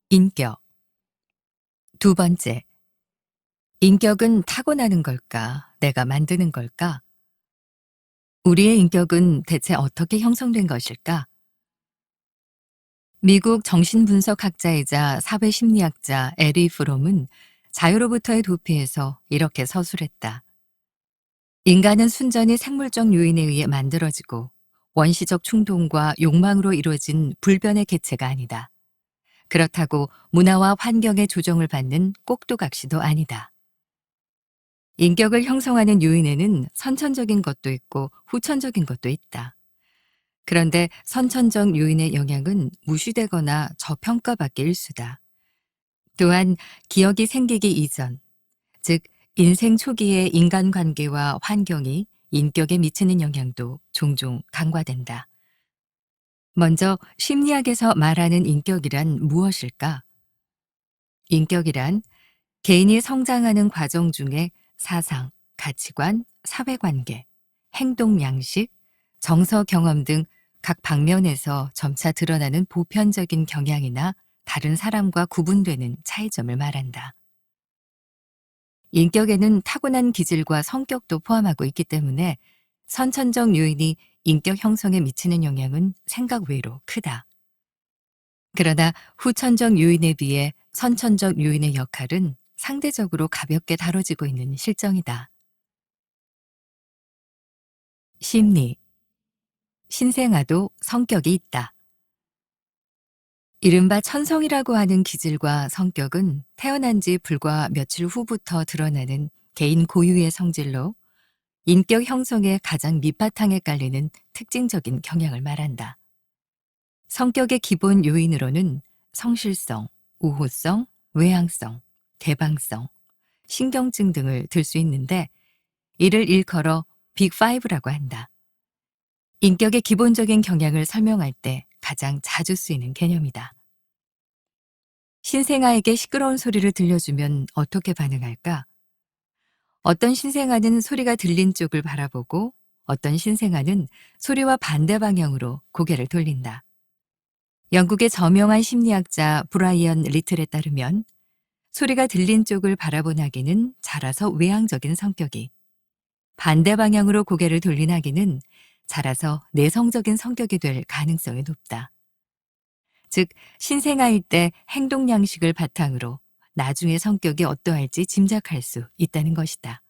인격. 두 번째, 인격은 타고나는 걸까? 내가 만드는 걸까? 우리의 인격은 대체 어떻게 형성된 것일까? 미국 정신분석학자이자 사회심리학자 에리 프롬은 자유로부터의 도피에서 이렇게 서술했다. 인간은 순전히 생물적 요인에 의해 만들어지고 원시적 충동과 욕망으로 이루어진 불변의 개체가 아니다. 그렇다고 문화와 환경의 조정을 받는 꼭두각시도 아니다. 인격을 형성하는 요인에는 선천적인 것도 있고 후천적인 것도 있다. 그런데 선천적 요인의 영향은 무시되거나 저평가받기 일수다. 또한 기억이 생기기 이전, 즉 인생 초기의 인간관계와 환경이 인격에 미치는 영향도 종종 간과된다. 먼저 심리학에서 말하는 인격이란 무엇일까? 인격이란 개인이 성장하는 과정 중에 사상, 가치관, 사회관계, 행동 양식, 정서 경험 등 각 방면에서 점차 드러나는 보편적인 경향이나 다른 사람과 구분되는 차이점을 말한다. 인격에는 타고난 기질과 성격도 포함하고 있기 때문에 선천적 요인이 인격 형성에 미치는 영향은 생각 외로 크다. 그러나 후천적 요인에 비해 선천적 요인의 역할은 상대적으로 가볍게 다뤄지고 있는 실정이다. 심리, 신생아도 성격이 있다. 이른바 천성이라고 하는 기질과 성격은 태어난 지 불과 며칠 후부터 드러나는 개인 고유의 성질로 인격 형성의 가장 밑바탕에 깔리는 특징적인 경향을 말한다. 성격의 기본 요인으로는 성실성, 우호성, 외향성, 개방성, 신경증 등을 들 수 있는데 이를 일컬어 빅5라고 한다. 인격의 기본적인 경향을 설명할 때 가장 자주 쓰이는 개념이다. 신생아에게 시끄러운 소리를 들려주면 어떻게 반응할까? 어떤 신생아는 소리가 들린 쪽을 바라보고 어떤 신생아는 소리와 반대 방향으로 고개를 돌린다. 영국의 저명한 심리학자 브라이언 리틀에 따르면 소리가 들린 쪽을 바라본 아기는 자라서 외향적인 성격이, 반대 방향으로 고개를 돌린 아기는 자라서 내성적인 성격이 될 가능성이 높다. 즉, 신생아일 때 행동 양식을 바탕으로 나중에 성격이 어떠할지 짐작할 수 있다는 것이다.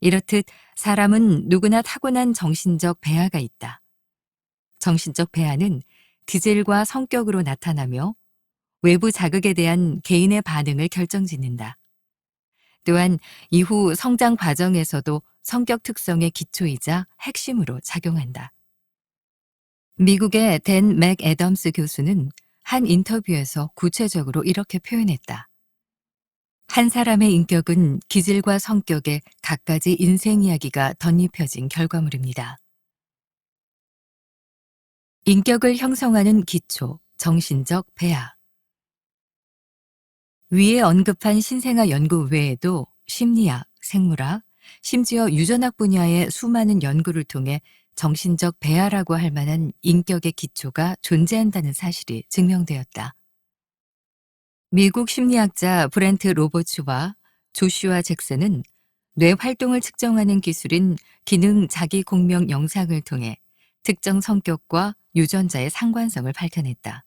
이렇듯 사람은 누구나 타고난 정신적 배아가 있다. 정신적 배아는 기질과 성격으로 나타나며 외부 자극에 대한 개인의 반응을 결정짓는다. 또한 이후 성장 과정에서도 성격 특성의 기초이자 핵심으로 작용한다. 미국의 댄 맥애덤스 교수는 한 인터뷰에서 구체적으로 이렇게 표현했다. 한 사람의 인격은 기질과 성격에 갖가지 인생 이야기가 덧입혀진 결과물입니다. 인격을 형성하는 기초, 정신적 배아. 위에 언급한 신생아 연구 외에도 심리학, 생물학, 심지어 유전학 분야의 수많은 연구를 통해 정신적 배아라고 할 만한 인격의 기초가 존재한다는 사실이 증명되었다. 미국 심리학자 브렌트 로버츠와 조슈아 잭슨은 뇌 활동을 측정하는 기술인 기능 자기 공명 영상을 통해 특정 성격과 유전자의 상관성을 밝혀냈다.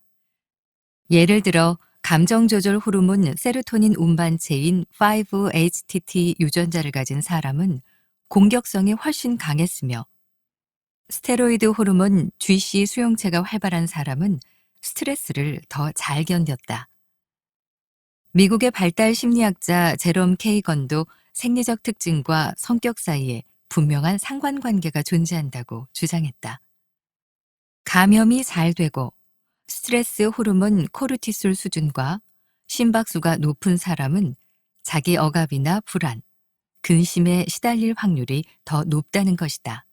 예를 들어 감정 조절 호르몬 세로토닌 운반체인 5-HTT 유전자를 가진 사람은 공격성이 훨씬 강했으며 스테로이드 호르몬 GC 수용체가 활발한 사람은 스트레스를 더 잘 견뎠다. 미국의 발달 심리학자 제롬 케이건도 생리적 특징과 성격 사이에 분명한 상관관계가 존재한다고 주장했다. 감염이 잘 되고 스트레스 호르몬 코르티솔 수준과 심박수가 높은 사람은 자기 억압이나 불안, 근심에 시달릴 확률이 더 높다는 것이다.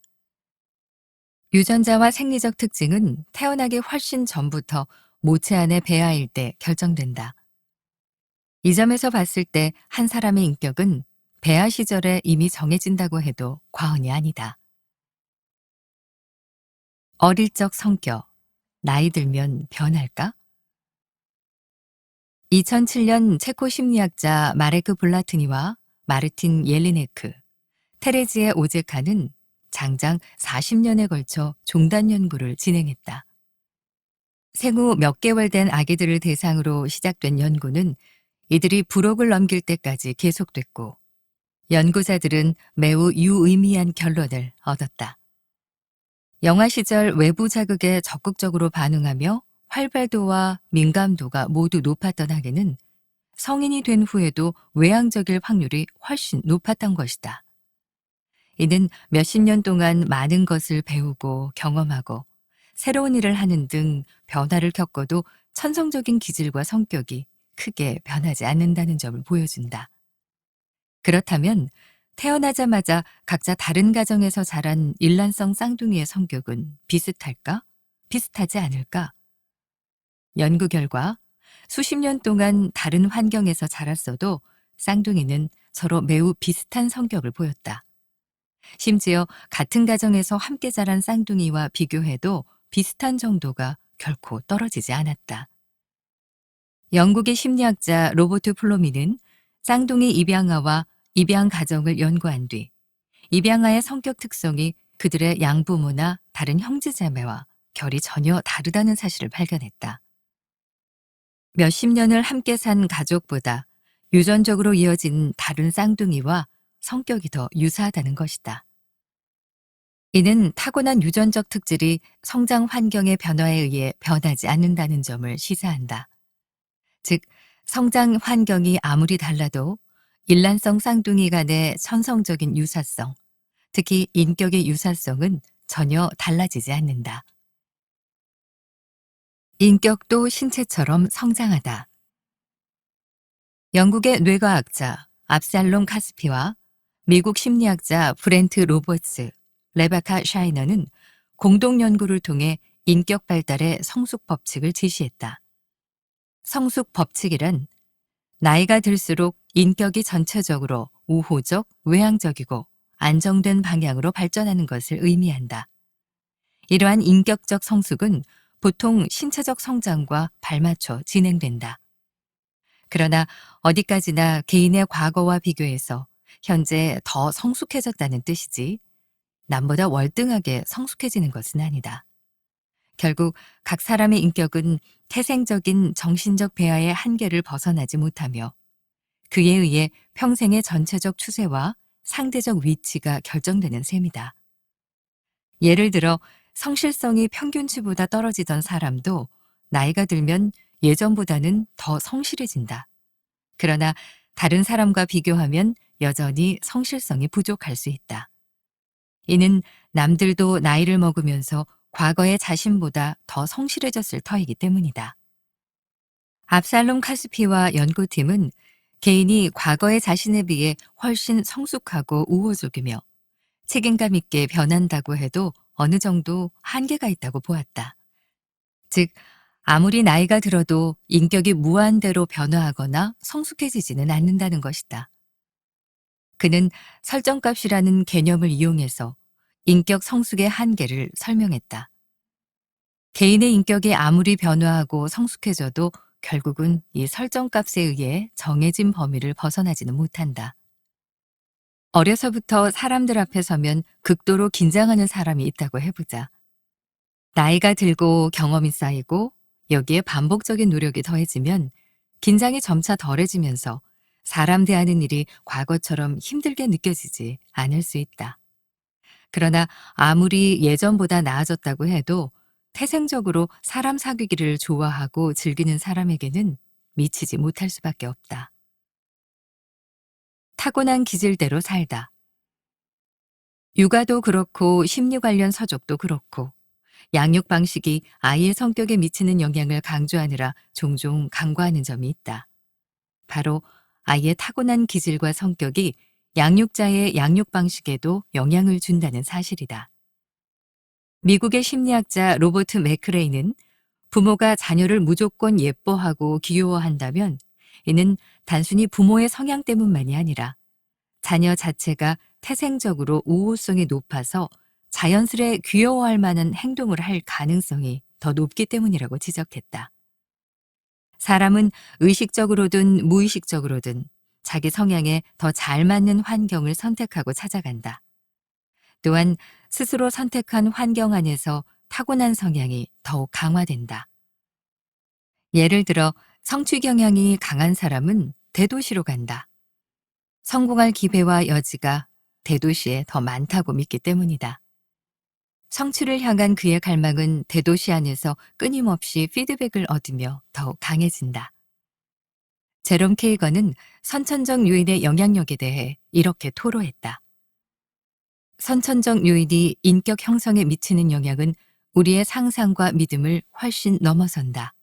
유전자와 생리적 특징은 태어나기 훨씬 전부터 모체 안의 배아일 때 결정된다. 이 점에서 봤을 때 한 사람의 인격은 배아 시절에 이미 정해진다고 해도 과언이 아니다. 어릴 적 성격, 나이 들면 변할까? 2007년 체코 심리학자 마레크 블라트니와 마르틴 옐리네크, 테레지에 오제카는 장장 40년에 걸쳐 종단 연구를 진행했다. 생후 몇 개월 된 아기들을 대상으로 시작된 연구는 이들이 부록을 넘길 때까지 계속됐고, 연구자들은 매우 유의미한 결론을 얻었다. 영아 시절 외부 자극에 적극적으로 반응하며 활발도와 민감도가 모두 높았던 아기는 성인이 된 후에도 외향적일 확률이 훨씬 높았던 것이다. 이는 몇십 년 동안 많은 것을 배우고 경험하고 새로운 일을 하는 등 변화를 겪어도 천성적인 기질과 성격이 크게 변하지 않는다는 점을 보여준다. 그렇다면 태어나자마자 각자 다른 가정에서 자란 일란성 쌍둥이의 성격은 비슷할까? 비슷하지 않을까? 연구 결과 수십 년 동안 다른 환경에서 자랐어도 쌍둥이는 서로 매우 비슷한 성격을 보였다. 심지어 같은 가정에서 함께 자란 쌍둥이와 비교해도 비슷한 정도가 결코 떨어지지 않았다. 영국의 심리학자 로버트 플로미는 쌍둥이 입양아와 입양 가정을 연구한 뒤 입양아의 성격 특성이 그들의 양부모나 다른 형제자매와 결이 전혀 다르다는 사실을 발견했다. 몇십 년을 함께 산 가족보다 유전적으로 이어진 다른 쌍둥이와 성격이 더 유사하다는 것이다. 이는 타고난 유전적 특질이 성장 환경의 변화에 의해 변하지 않는다는 점을 시사한다. 즉, 성장 환경이 아무리 달라도 일란성 쌍둥이 간의 천성적인 유사성, 특히 인격의 유사성은 전혀 달라지지 않는다. 인격도 신체처럼 성장하다. 영국의 뇌과학자 압살롬 카스피와 미국 심리학자 브렌트 로버츠, 레베카 샤이너는 공동 연구를 통해 인격 발달의 성숙 법칙을 제시했다. 성숙 법칙이란 나이가 들수록 인격이 전체적으로 우호적, 외향적이고 안정된 방향으로 발전하는 것을 의미한다. 이러한 인격적 성숙은 보통 신체적 성장과 발맞춰 진행된다. 그러나 어디까지나 개인의 과거와 비교해서 현재 더 성숙해졌다는 뜻이지 남보다 월등하게 성숙해지는 것은 아니다. 결국 각 사람의 인격은 태생적인 정신적 배아의 한계를 벗어나지 못하며 그에 의해 평생의 전체적 추세와 상대적 위치가 결정되는 셈이다. 예를 들어 성실성이 평균치보다 떨어지던 사람도 나이가 들면 예전보다는 더 성실해진다. 그러나 다른 사람과 비교하면 여전히 성실성이 부족할 수 있다. 이는 남들도 나이를 먹으면서 과거의 자신보다 더 성실해졌을 터이기 때문이다. 압살롬 카스피와 연구팀은 개인이 과거의 자신에 비해 훨씬 성숙하고 우호적이며 책임감 있게 변한다고 해도 어느 정도 한계가 있다고 보았다. 즉, 아무리 나이가 들어도 인격이 무한대로 변화하거나 성숙해지지는 않는다는 것이다. 그는 설정값이라는 개념을 이용해서 인격 성숙의 한계를 설명했다. 개인의 인격이 아무리 변화하고 성숙해져도 결국은 이 설정값에 의해 정해진 범위를 벗어나지는 못한다. 어려서부터 사람들 앞에 서면 극도로 긴장하는 사람이 있다고 해보자. 나이가 들고 경험이 쌓이고 여기에 반복적인 노력이 더해지면 긴장이 점차 덜해지면서 사람 대하는 일이 과거처럼 힘들게 느껴지지 않을 수 있다. 그러나 아무리 예전보다 나아졌다고 해도 태생적으로 사람 사귀기를 좋아하고 즐기는 사람에게는 미치지 못할 수밖에 없다. 타고난 기질대로 살다. 육아도 그렇고 심리 관련 서적도 그렇고 양육 방식이 아이의 성격에 미치는 영향을 강조하느라 종종 강조하는 점이 있다. 바로 아이의 타고난 기질과 성격이 양육자의 양육 방식에도 영향을 준다는 사실이다. 미국의 심리학자 로버트 맥크레이는 부모가 자녀를 무조건 예뻐하고 귀여워한다면 이는 단순히 부모의 성향 때문만이 아니라 자녀 자체가 태생적으로 우호성이 높아서 자연스레 귀여워할 만한 행동을 할 가능성이 더 높기 때문이라고 지적했다. 사람은 의식적으로든 무의식적으로든 자기 성향에 더 잘 맞는 환경을 선택하고 찾아간다. 또한 스스로 선택한 환경 안에서 타고난 성향이 더욱 강화된다. 예를 들어 성취 경향이 강한 사람은 대도시로 간다. 성공할 기회와 여지가 대도시에 더 많다고 믿기 때문이다. 성취를 향한 그의 갈망은 대도시 안에서 끊임없이 피드백을 얻으며 더욱 강해진다. 제롬 케이건은 선천적 요인의 영향력에 대해 이렇게 토로했다. 선천적 요인이 인격 형성에 미치는 영향은 우리의 상상과 믿음을 훨씬 넘어선다.